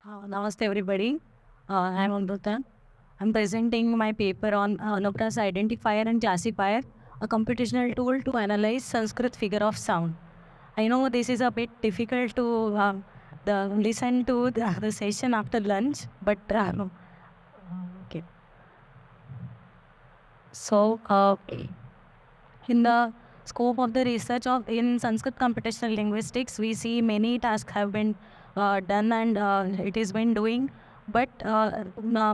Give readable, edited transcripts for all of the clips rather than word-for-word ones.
Namaste everybody. I'm Amruta. I'm presenting my paper on Anuprāsa Identifier and Classifier, a computational tool to analyze Sanskrit figure of sound. I know this is a bit difficult to listen to the session after lunch, but okay. So, in the scope of the research in Sanskrit computational linguistics, we see many tasks have been done and it is been doing, but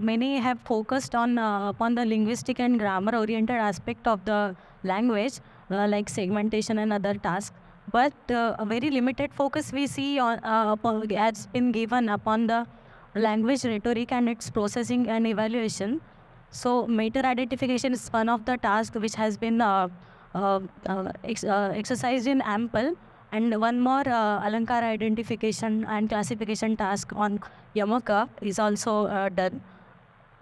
many have focused on upon the linguistic and grammar oriented aspect of the language, like segmentation and other tasks. But a very limited focus we see has been given upon the language rhetoric and its processing and evaluation. So matter identification is one of the tasks which has been exercised in Ample, and one more Alankara identification and classification task on Yamaka is also done.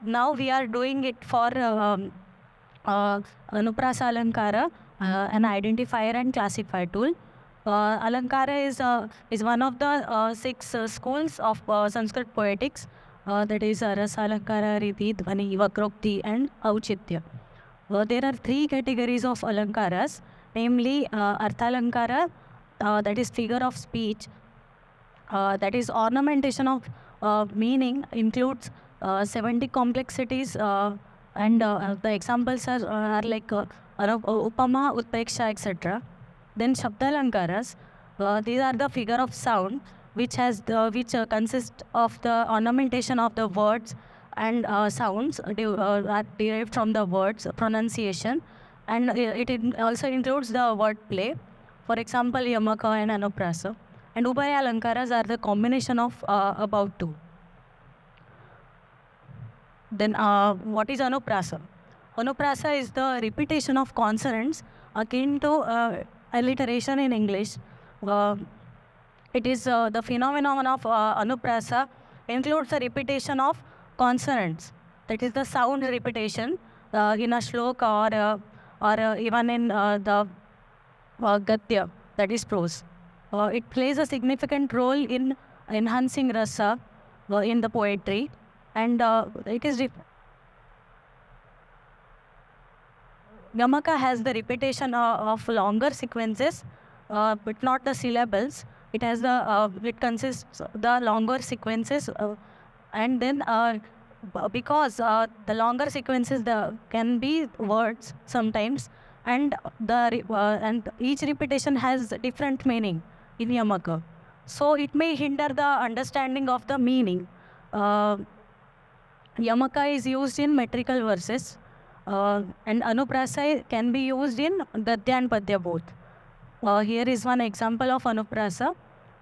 Now we are doing it for Anuprāsa Alankara, an identifier and classifier tool. Alankara is one of the six schools of Sanskrit poetics, that is Rasa Alankara, Riti, Dhvani, Vakrokti and Auchitya. There are three categories of Alankaras, namely Arthalankara, that is figure of speech, that is ornamentation of meaning, includes 70 complexities, and the examples are like Upama, Utpeksha, etc. Then Shabdalankaras, these are the figure of sound, which consist of the ornamentation of the words and sounds are derived from the words pronunciation, and it also includes the word play. For example, Yamaka and Anuprāsa. And Ubhaya Alankaras are the combination of above two. Then what is Anuprāsa? Anuprāsa is the repetition of consonants akin to alliteration in English. It is the phenomenon of Anuprāsa includes the repetition of consonants. That is the sound repetition in a shloka or even in the gadya, that is prose. It plays a significant role in enhancing rasa in the poetry, and it is Yamaka has the repetition of longer sequences, but not the syllables. It has it consists the longer sequences, and then because the longer sequences can be words sometimes, and and each repetition has different meaning in Yamaka, so it may hinder the understanding of the meaning. Yamaka is used in metrical verses, and Anuprāsa can be used in Gadya and Padya both. Here is one example of Anuprāsa,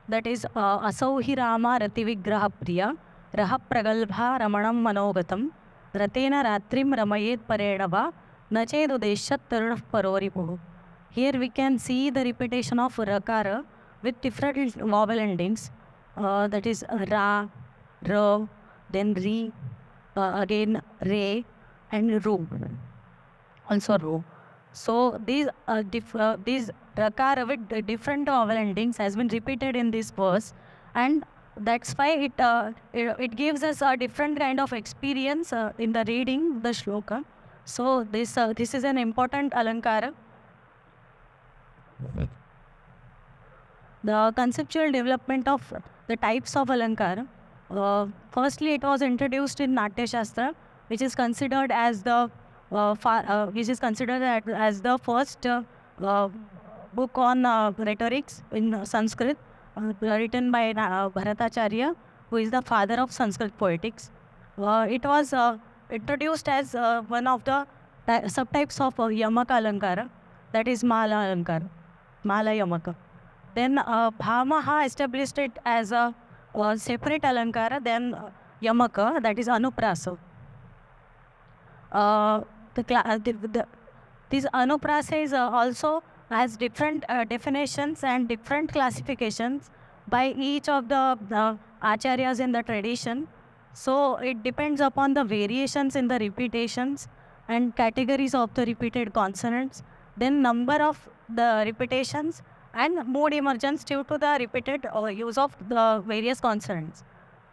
that is Asauhi Rama Rati Vigraha Priya Raha Pragalbha Ramanam Manogatam Ratena Ratrim Ramayet Paredava Nachedu Deshat Tarunaf Paroripuhu. Here we can see the repetition of Rakara with different vowel endings, that is Ra, Ra, then Ri, again Re and Ru, also Ru. So these Rakara with different vowel endings has been repeated in this verse, and that's why it gives us a different kind of experience in the reading the shloka. So this is an important Alankara. The conceptual development of the types of Alankara. Firstly, it was introduced in Natya Shastra, which is considered as the first book on rhetorics in Sanskrit, written by Bharatacharya, who is the father of Sanskrit poetics. It was introduced as one of the subtypes of Yamaka Alankara, that is Mala Alankara, Mala Yamaka. Then Bhamaha established it as a separate Alankara than Yamaka, that is Anuprāsa. This Anuprāsa is also has different definitions and different classifications by each of the acharyas in the tradition. So it depends upon the variations in the repetitions and categories of the repeated consonants, then number of the repetitions and mood emergence due to the repeated use of the various consonants.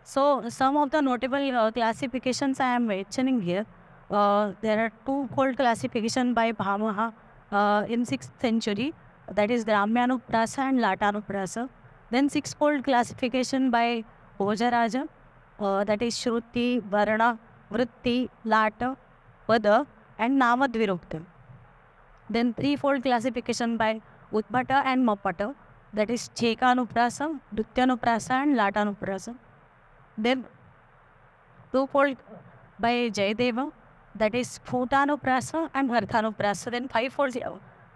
So some of the notable classifications I am mentioning here. There are two-fold classification by Bhamaha in 6th century, that is Anuprāsa and Anuprāsa. Then six-fold classification by Bhojaraja, that is Shruti, Varna, Vritti, Lata, Pada and Namadvirukta. Then threefold classification by Utbhata and Mapata, that is Chekanuprasa, Dutyanuprasa and Latanuprasa. Then twofold by Jayadeva, that is Phutanuprasa and Arthanuprasa. Then fivefold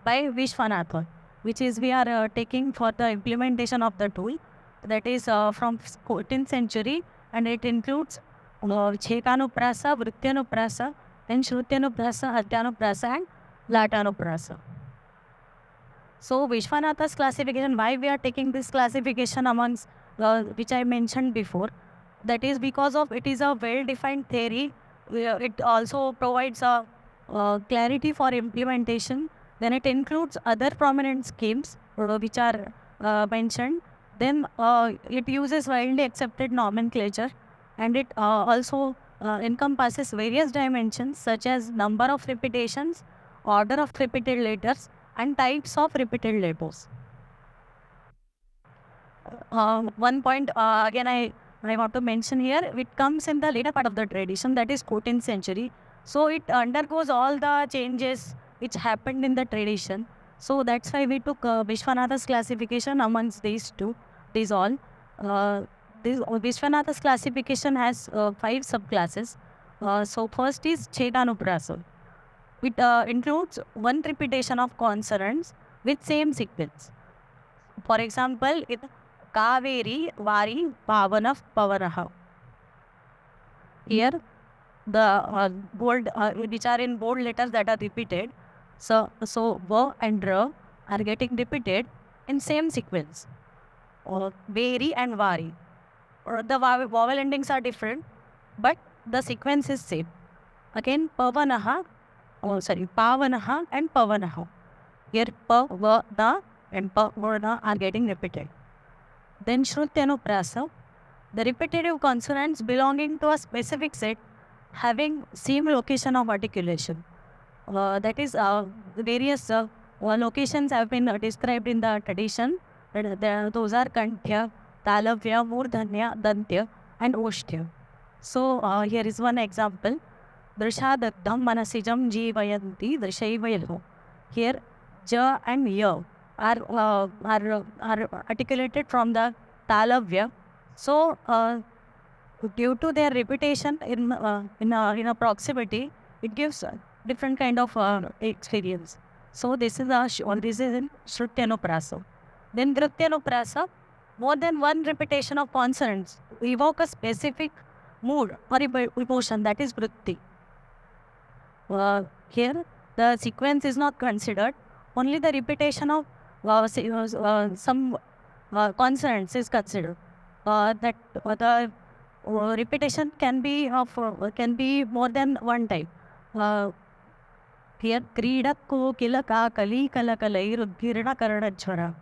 by Vishwanatha, which is we are taking for the implementation of the tool, that is from 14th century, and it includes Chekanuprasa, Vrityanuprasa, then Shrutyanuprasa, Arthanuprasa and Latanuprasa. So Vishwanatha's classification, why we are taking this classification amongst which I mentioned before, that is because of it is a well-defined theory. It also provides a clarity for implementation. Then it includes other prominent schemes which are mentioned. Then it uses widely accepted nomenclature, and it also encompasses various dimensions such as number of repetitions, order of repeated letters, and types of repeated letters. One point again I want to mention here, it comes in the later part of the tradition, that is 14th century. So it undergoes all the changes which happened in the tradition. So that's why we took Vishwanatha's classification amongst these two. These all. This Vishwanatha's classification has 5 subclasses. So first is Chetanuprasa. It includes one repetition of consonants with same sequence. For example, it Kaveri, Vari, Pavana, Pavanaha. Here, the bold, which are in bold letters that are repeated. So V and R are getting repeated in same sequence. Veri and Vari. The vowel endings are different, but the sequence is same. Again, Pavanaha, Pavanaha and Pavanaha. Here, Pa, Va, Na and Pa, Va, Na are getting repeated. Then Shrutyanuprasa, the repetitive consonants belonging to a specific set having same location of articulation. That is, various locations have been described in the tradition. Those are Kanthya, Talavya, Murdhanya, Dantya and Oshtya. So here is one example. Drishadaddham manasijam jivayanti drishaivayalu. Here, Ja and Ya are articulated from the Talavya. So due to their repetition in a proximity, it gives different kind of experience. So this is in Shrutyanuprasa. Then Vrityanuprasa, more than one repetition of consonants evoke a specific mood or emotion, that is vritti. Here, the sequence is not considered. Only the repetition of some consonants is considered. That the repetition can be more than one type. Here, Kridakko Kilaka Kali Kalakalai Rudhirna Karanachara.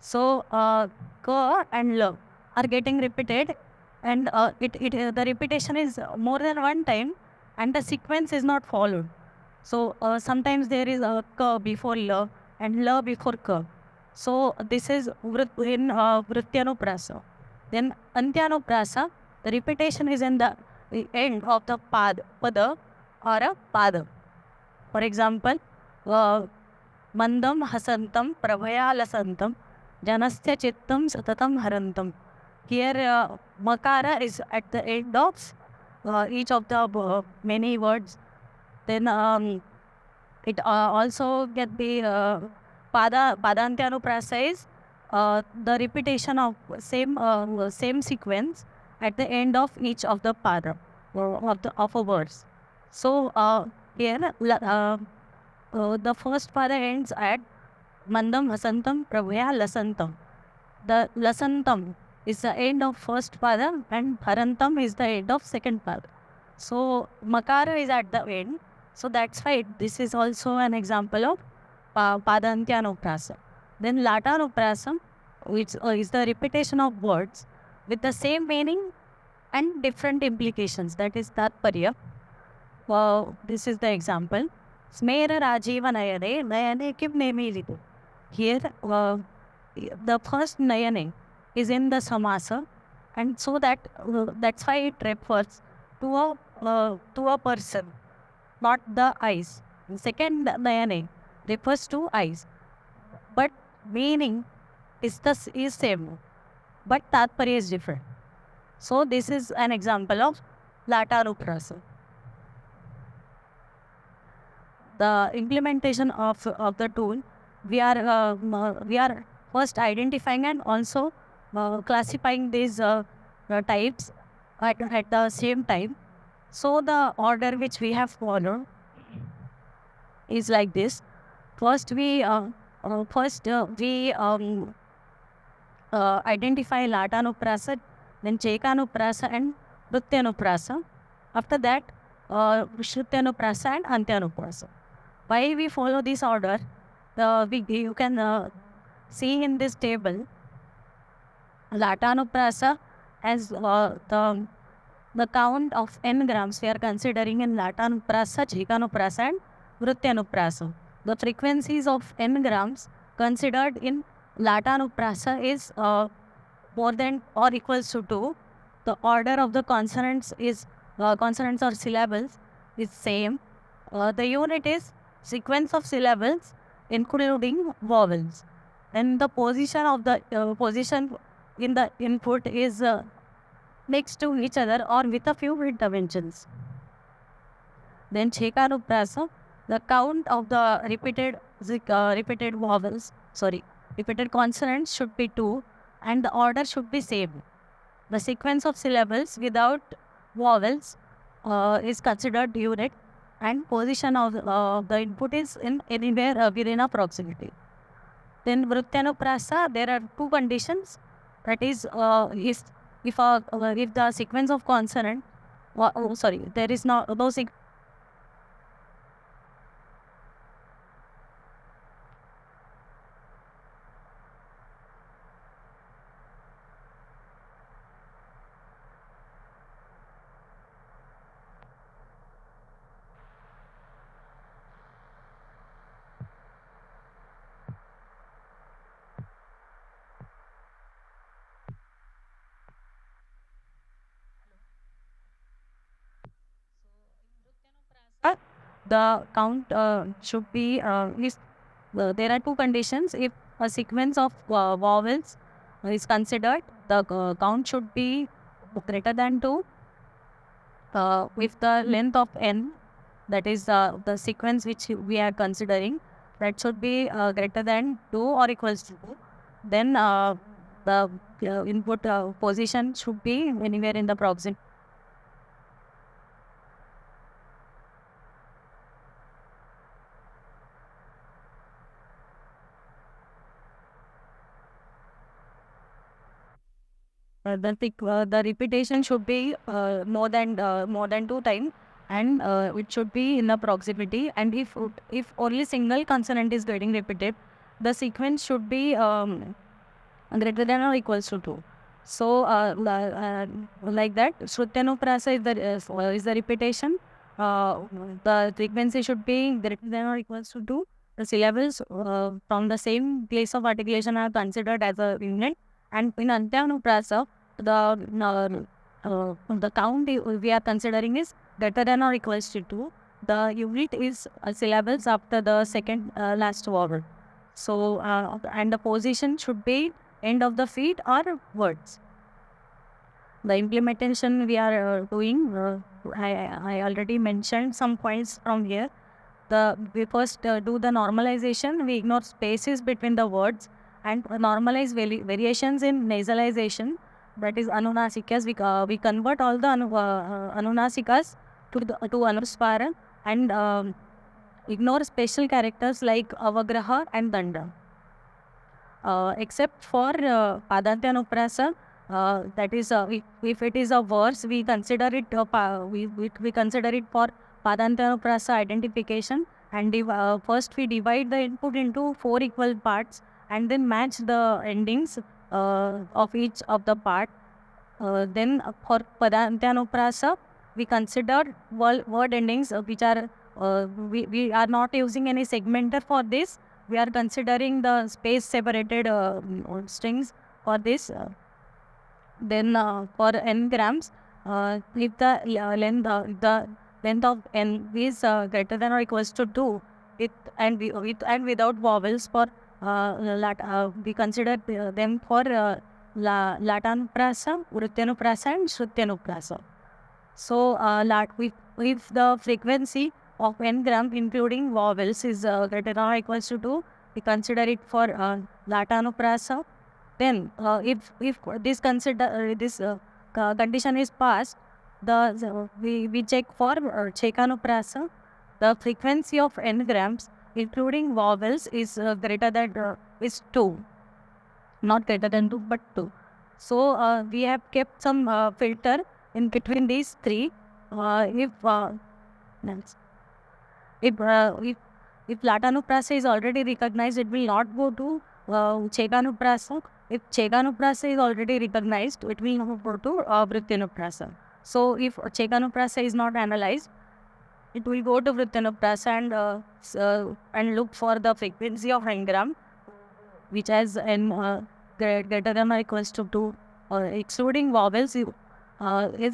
So, Ka and La are getting repeated, and the repetition is more than one time, and the sequence is not followed. So sometimes there is a Ka before La and La before Ka. So this is in Vrityanuprasa. Then Antyanuprasa, the repetition is in the end of the Pada or a Pada. For example, Mandam Hasantam Prabhaya Lasantam Janastya Chittam Satatam Harantam. Here Makara is at the end of each of the many words. Then it also get the Padantyanuprasa is the repetition of same sequence at the end of each of the pada of a verse. So here the first pada ends at Mandam Hasantam Prabhaya Lasantam. The Lasantam is the end of first pada and Harantam is the end of second pada. So Makara is at the end. So that's why this is also an example of Padantyanuprasa. Then Latanuprasa, which is the repetition of words with the same meaning and different implications. That is Tatparya. This is the example. Smera Rajiva Nayane, Nayane Kim Nemilitu. Here, the first Nayane is in the Samasa, and so that's why it refers to a person, not the eyes. The second Nayane refers to eyes, but meaning is same, but Tatparya is different. So this is an example of Anuprāsa. The implementation of the tool, we are first identifying and also classifying these types at the same time. So the order which we have followed is like this. First we identify Anuprāsa, then Anuprāsa and Anuprāsa. After that, Anuprāsa and Anuprāsa. Why we follow this order? You can see in this table, Anuprāsa as the count of n grams we are considering in Anuprāsa, Anuprāsa and Anuprāsa. The frequencies of n grams considered in Anuprāsa is more than or equals to 2. The order of the consonants is consonants or syllables is same. The unit is sequence of syllables including vowels. Then the position of the position in the input is next to each other or with a few interventions. Then Anuprāsa, the count of the repeated consonants should be 2 and the order should be same. The sequence of syllables without vowels is considered unit, and position of the input is in anywhere within a proximity. Then Anuprāsa, there are two conditions. That is, if the sequence of consonant, there is no sequence. The count should be there are two conditions. If a sequence of vowels is considered, the count should be greater than 2. With the length of n, that is the sequence which we are considering, that should be greater than 2 or equals to 2. Then the input position should be anywhere in the proximity. The repetition should be more than 2 times, and it should be in the proximity. And if only single consonant is getting repeated, the sequence should be greater than or equals to 2. So like that, Anuprāsa is the repetition. The frequency should be greater than or equals to 2. The syllables from the same place of articulation are considered as a unit. And in Anuprāsa, the count we are considering is greater than or equals to 2. The unit is syllables after the second last vowel. So and the position should be end of the feet or words. The implementation we are doing, I already mentioned some points from here. We first do the normalization. We ignore spaces between the words and normalize variations in nasalization. That is Anunasikas. We convert all the Anunasikas to Anuspara and ignore special characters like Avagraha and Danda. Except for Padantya Anuprāsa, that is if it is a verse, we consider it we consider it for Padantya Anuprāsa identification, and first we divide the input into 4 equal parts and then match the endings of each of the part. Then for Padantyanuprasa, we consider word endings which are, we are not using any segmenter for this. We are considering the space separated strings for this. Then for n grams, if the length of n is greater than or equals to 2, with and without vowels for we consider them for Latanuprasa, Vrutyanuprasa and Shrutyanuprasa. So if the frequency of n gram including vowels is greater than or equals to 2, we consider it for Latanuprasa. Then if this condition is passed, we check for Chekanuprasa. The frequency of n grams including vowels is greater than is 2, not greater than 2 but 2. So we have kept some filter in between these three. If Latanuprasa is already recognized, it will not go to Chekanuprasa. If Chekanuprasa is already recognized, it will not go to Vrutyanuprasa. So if Chekanuprasa is not analyzed, it will go to Vrutyanuprasa and look for the frequency of n gram, which has n greater than or equals to 2, excluding vowels is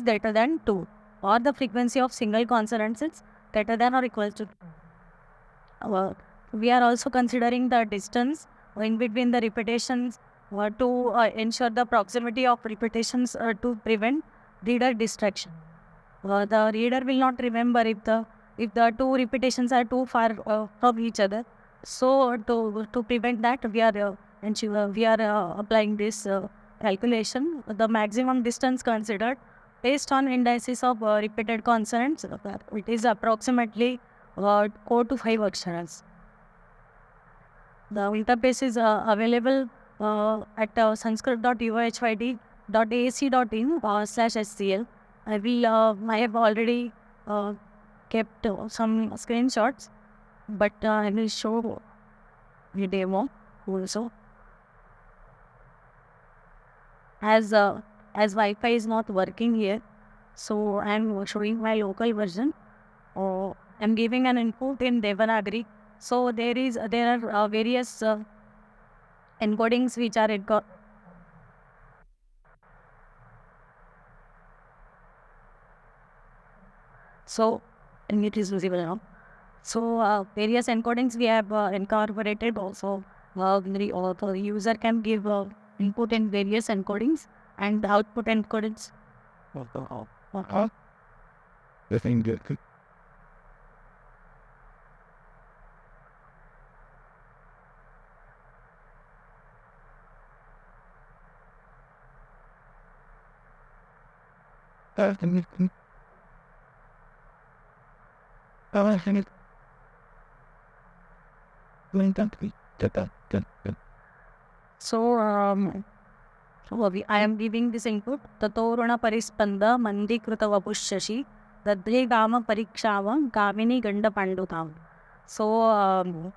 greater than 2, or the frequency of single consonants is greater than or equal to 2. We are also considering the distance in between the repetitions to ensure the proximity of repetitions to prevent reader distraction. The reader will not remember if the two repetitions are too far from each other. So to prevent that, we are applying this calculation. The maximum distance considered based on indices of repeated consonants, it is approximately 4 to 5 aksharas. The interface is available at sanskrit.uohyd.ac.in/scl. I have already kept some screenshots, but I will show the demo also. As Wi-Fi is not working here, so I am showing my local version. I am giving an input in Devanagari. So there are various encodings which are so, and it is visible now. So various encodings we have incorporated also. The user can give input in various encodings and output encodings. The thing that So I am giving this input. Tatoruna parispanda mandi kruta vapushyashi dadre gama parikshavam kamini ganda pandutam. So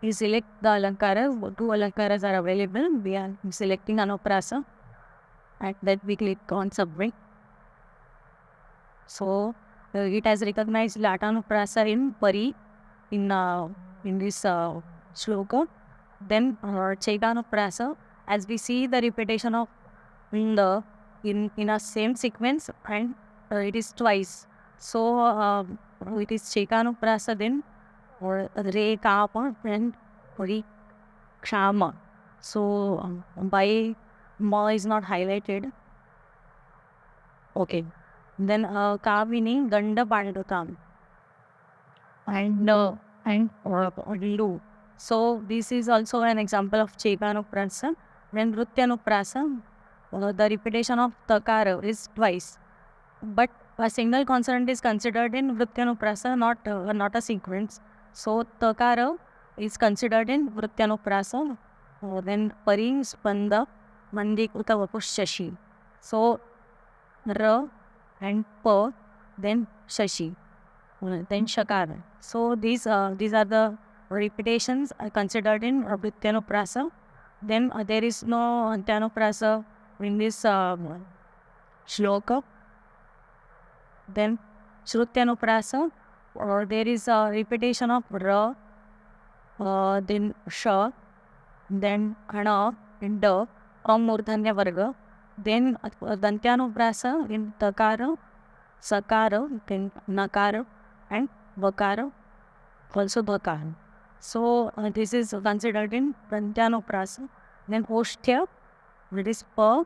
we select the alankaras. 2 alankaras are available. We are selecting Anuprāsa, and then we click on submit. So it has recognized Latanuprasa in Pari in this shloka. Then Chekanuprasa, as we see the repetition of in a same sequence, and it is twice. So it is Chekanuprasa, then or Re Kapa and Pari Kshama. So by Ma is not highlighted. Okay. Then Kavini Ganda Pandutam and Lu. So this is also an example of Chekanuprasa. When Vrutyanuprasa, the repetition of Takara is twice, but a single consonant is considered in Vrutyanuprasa, not a sequence. So Takara is considered in Vrutyanuprasa. Then Pari, Spanda, Mandi Kuta Vapushyashi. So Ra and Pa, then Shashi, then Shakara. So these are the repetitions considered in Vrutyanuprasa. Then there is no Antyanuprasa in this shloka. Then Shrutyanuprasa, there is a repetition of ra, then sha, then ana, and da, from murdhanya varga. Then Dantyanuprasa in takara, sakara, then nakara, and vakara, also bhakara. So this is considered in Dantyanuprasa. Then Oshtya, that is pa,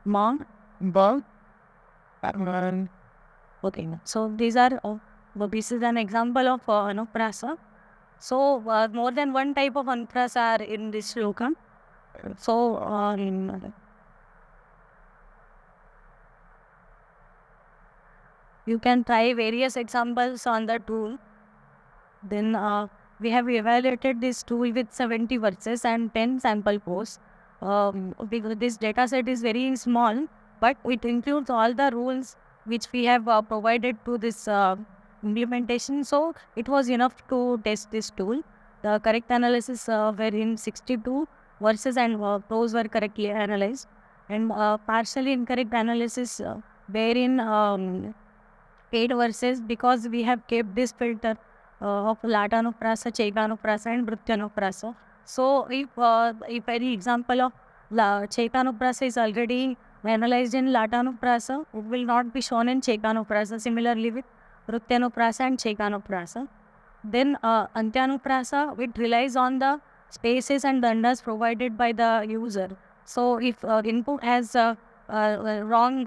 ma, ba, and okay. So these are this is an example of Anuprasa. So more than one type of Anuprasa are in this shloka. So you can try various examples on the tool. Then we have evaluated this tool with 70 verses and 10 sample posts. Because this data set is very small, but it includes all the rules which we have provided to this implementation. So it was enough to test this tool. The correct analysis were in 62 verses and those were correctly analyzed. And partially incorrect analysis were in 8 verses because we have kept this filter of Latanuprasa, Chaitanuprasa and Nrityanuprasa. So if any example of Chaitanuprasa is already analyzed in Latanuprasa, it will not be shown in Chaitanuprasa. Similarly with Nrityanuprasa and Chaitanuprasa. Then Antyanuprasa, it relies on the spaces and dandas provided by the user. So if input has wrong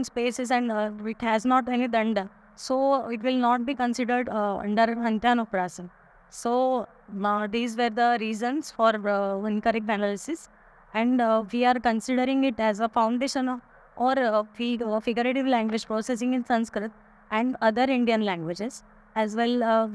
spaces and it has not any danda, so it will not be considered under Antyanuprasa. So these were the reasons for incorrect analysis, and we are considering it as a foundation of or figurative language processing in Sanskrit and other Indian languages as well.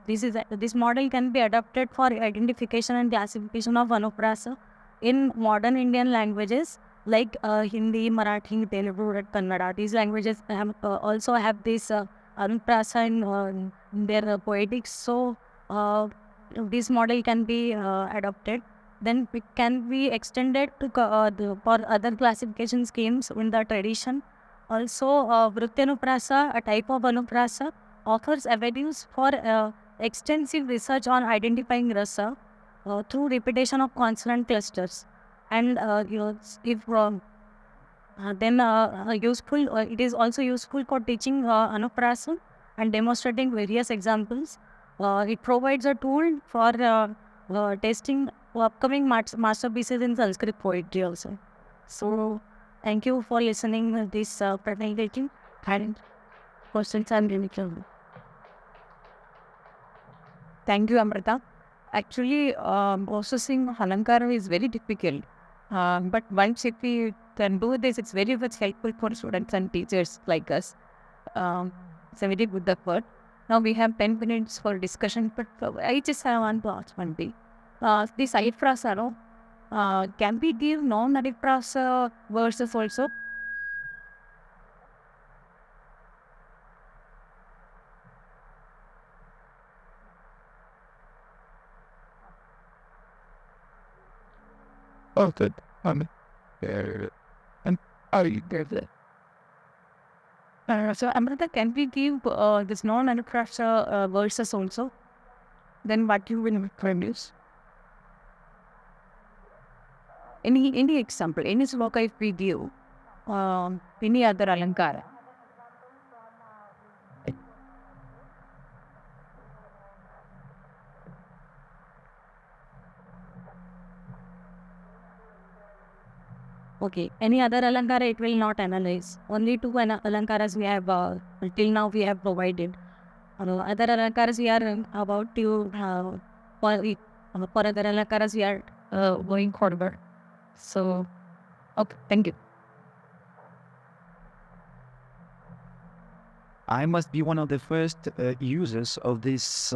This model can be adapted for identification and classification of Anuprasa in modern Indian languages like Hindi, Marathi, Telugu, and Kannada. These languages also have this Anuprasa in their poetics. So this model can be adopted. Then it can be extended to for other classification schemes in the tradition. Also, Vrityanuprasa, a type of Anuprasa, offers avenues for extensive research on identifying rasa through repetition of consonant clusters. And useful. It is also useful for teaching Anuprasa and demonstrating various examples. It provides a tool for testing upcoming masterpieces in Sanskrit poetry also. So, thank you for listening this presentation and questions and revision. Thank you, Amruta. Actually, processing Alankara is very difficult. But once if we can do this, it's very much helpful for students and teachers like us. It's a very good effort. Now we have 10 minutes for discussion, but I just want to ask one thing. This Anuprasa, can we give non-Anuprasa verses also? Okay. And are you there? So Amruta, can we give this non-Anuprasa verses also? Then what you will produce? Any example, any sloka if we give, any other Alankara? Okay, any other Alankara it will not analyze. Only two Alankaras we have till now we have provided. Other Alankaras we are about to for other Alankaras we are going forward. So, okay, thank you. I must be one of the first users of this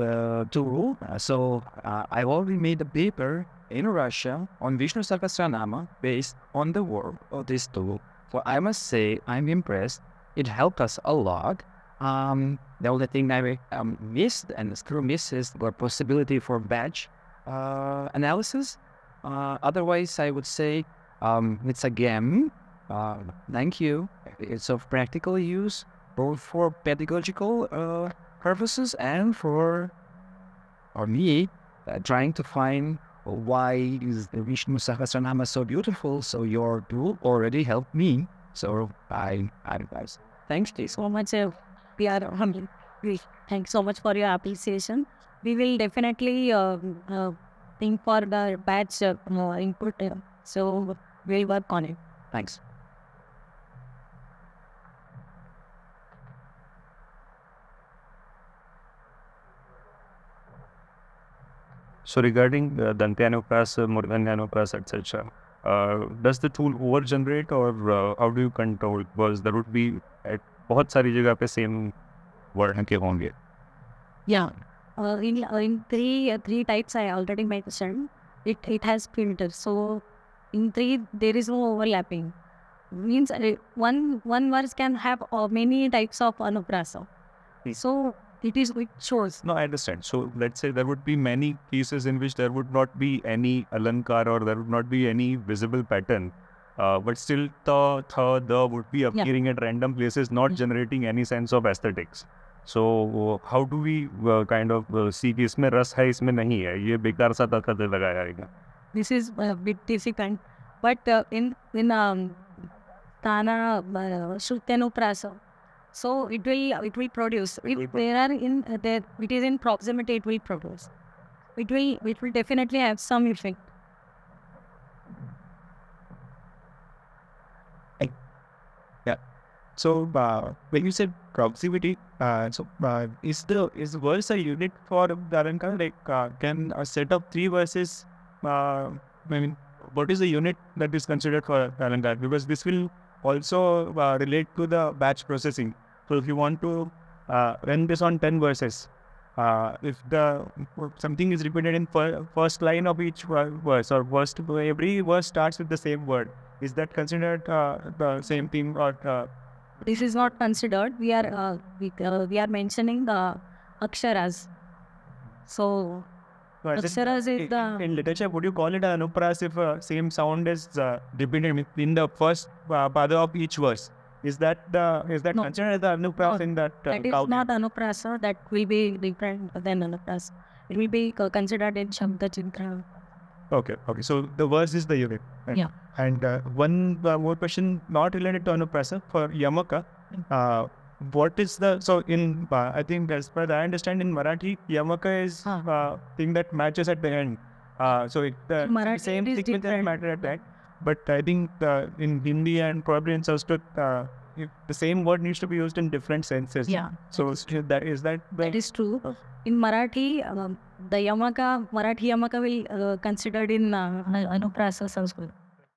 tool. I already made a paper in Russia on Vishnu Sahasranama based on the work of this tool. So I must say I'm impressed. It helped us a lot. The only thing I missed and still miss is the possibility for batch analysis. Otherwise, I would say it's a game. Thank you. It's of practical use both for pedagogical purposes and for me trying to find why is the Vishnu Sahasranama so beautiful. So your tool already helped me. So I thanks, Jason. So much. We are humble. Thanks so much for your appreciation. We will definitely think for the batch input. So we'll work on it. Thanks. So regarding Dante Anuprāsa, Murdanya Anuprāsa, etc., does the tool over-generate or how do you control? Because there would be at बहुत सारी जगह पे same word के होंगे. Yeah. In three types I already mentioned. It has filters. So in three there is no overlapping. Means one verse can have many types of Anuprāsa. So it is with shows. No, I understand. So let's say there would be many cases in which there would not be any alankar or there would not be any visible pattern. But still the would be appearing at random places, not generating any sense of aesthetics. So how do we kind of see कि इसमें रस है इसमें नहीं है ये बेकार सा तर्क लगाया है. This is a bit difficult, but in Tana Shruti so it will produce. If there are in there, it is in proximity, it will produce. It will definitely have some effect. So when you said proximity, is the verse a unit for the alankar? Like can a set of three verses? I mean, what is the unit that is considered for alankar? Because this will also relate to the batch processing. So if you want to run this on 10 verses, if something is repeated in first line of each verse or every verse starts with the same word, is that considered the same thing or? This is not considered. We are mentioning the aksharas. So aksharas is the in literature. Would you call it an Anuprāsa if same sound is repeated in the first pada of each verse? Is that No. considered as the Anuprāsa in that? that is not Anuprāsa. That will be different than Anuprāsa. It will be considered in Shabda Chitra. Okay. So the verse is the unit. Right? Yeah. And one more question, not related to Anuprāsa, for Yamaka. What is in I think as far as I understand in Marathi, Yamaka is thing that matches at the end. So the Marathi same it is sequence different. matter at the end. But I think in Hindi and probably in Sanskrit, the same word needs to be used in different senses. Yeah. So is that That is true. In Marathi, the Marathi Yamaka will considered in Anuprāsa Sanskrit.